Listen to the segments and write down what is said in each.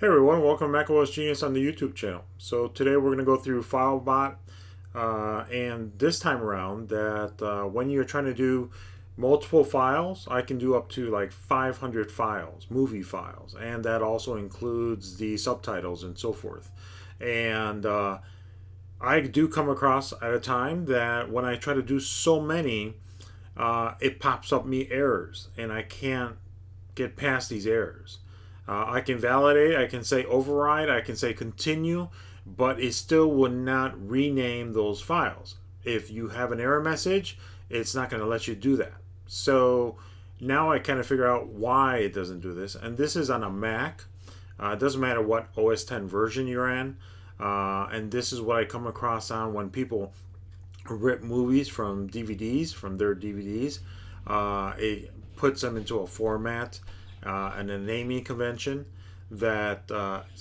Hey everyone, welcome to macOS Genius on the YouTube channel. So today we're going to go through FileBot, and this time around that when you're trying to do multiple files, I can do up to like 500 files, movie files, and that also includes the subtitles and so forth. And I do come across at a time that when I try to do so many, it pops up me errors, and I can't get past these errors. I can validate, I can say override, I can say continue, but it still will not rename those files. If you have an error message, it's not going to let you do that. So now I kind of figure out why it doesn't do this. And this is on a Mac. It doesn't matter what OS 10 version you're in. And this is what I come across on when people rip movies from DVDs, from their DVDs. It puts them into a format and a naming convention that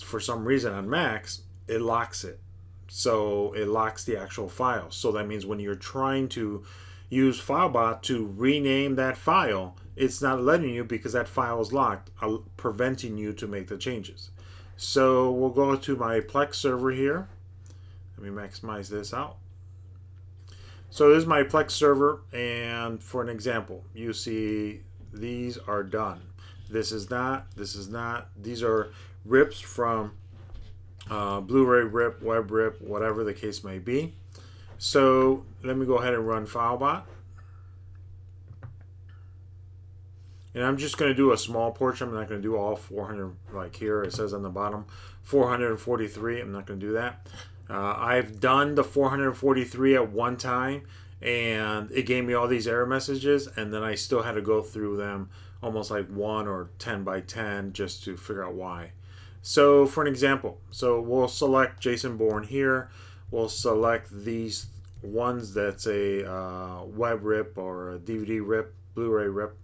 for some reason on Macs it locks it. So it locks the actual file. So that means when you're trying to use FileBot to rename that file, it's not letting you because that file is locked, preventing you to make the changes. So we'll go to my Plex server here. Let me maximize this out. So this is my Plex server, and for an example, you see these are done. This is not. These are rips from Blu-ray rip, web rip, whatever the case may be. So let me go ahead and run FileBot. And I'm just going to do a small portion. I'm not going to do all 400 like here. It says on the bottom 443. I'm not going to do that. I've done the 443 at one time, and it gave me all these error messages, and then I still had to go through them almost like 1 or 10 by 10 just to figure out why. So for an example, so we'll select Jason Bourne here. We'll select these ones that's a web rip or a DVD rip, Blu-ray rip.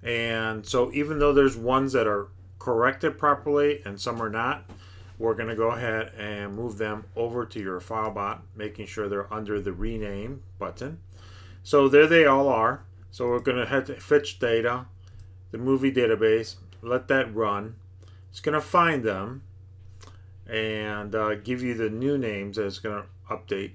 And so even though there's ones that are corrected properly and some are not, we're going to go ahead and move them over to your FileBot, making sure they're under the rename button. So there they all are. So we're going to head to fetch data, the movie database, let that run. It's going to find them and give you the new names that it's going to update.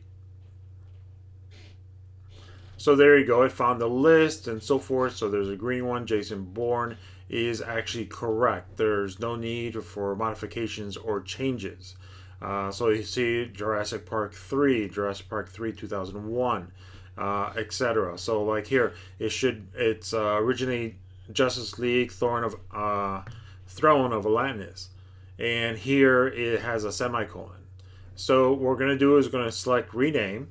So there you go. It found the list and so forth. So there's a green one. Jason Bourne is actually correct. There's no need for modifications or changes. So you see Jurassic Park 3, Jurassic Park 3 2001, etc. So like here, it's originally Justice League Throne of Atlantis, and here it has a semicolon. So what we're going to do is we're going to select rename.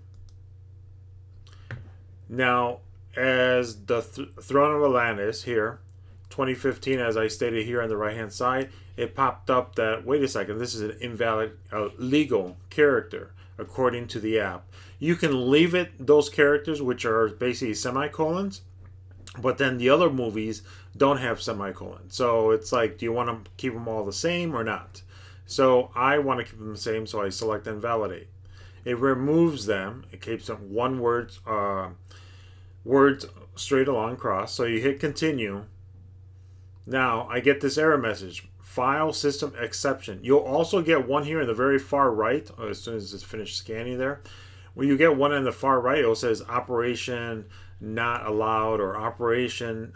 Now, as the Throne of Atlantis here, 2015, as I stated here on the right hand side, it popped up that, wait a second, this is an invalid legal character according to the app. You can leave it those characters, which are basically semicolons, but then the other movies don't have semicolons. So it's like, do you want to keep them all the same or not? So I want to keep them the same, so I select invalidate. It removes them. It keeps them one word, words straight along cross. So you hit continue. Now I get this error message, file system exception. You'll also get one here in the very far right, as soon as it's finished scanning there. When you get one in the far right, it says operation not allowed or operation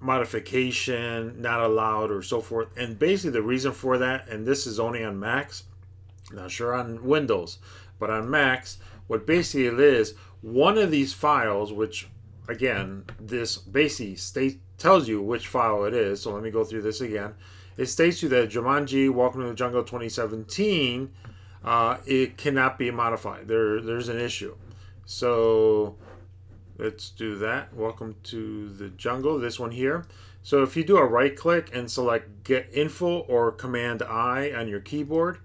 modification not allowed or so forth. And basically the reason for that, and this is only on Macs, not sure on Windows, but on Macs, what basically it is, one of these files, which again, this basically tells you which file it is. So let me go through this again. It states to you that Jumanji Welcome to the Jungle 2017, it cannot be modified. There's an issue. So let's do that. Welcome to the Jungle, this one here. So if you do a right click and select Get Info or Command I on your keyboard,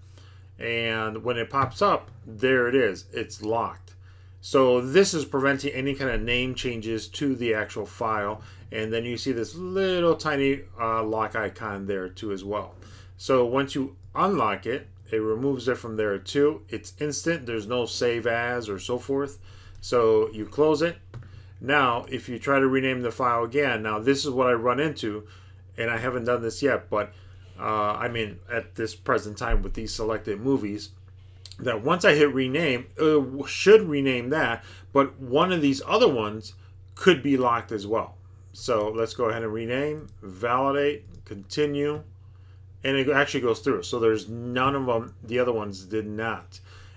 and when it pops up, there it is. It's locked. So this is preventing any kind of name changes to the actual file. And then you see this little tiny lock icon there too as well. So once you unlock it, it removes it from there too. It's instant. There's no save as or so forth. So you close it. Now, if you try to rename the file again, now this is what I run into, and I haven't done this yet, but I mean, at this present time with these selected movies, that once I hit rename, it should rename that, but one of these other ones could be locked as well. So let's go ahead and rename, validate, continue, and it actually goes through. So there's none of them, the other ones did not.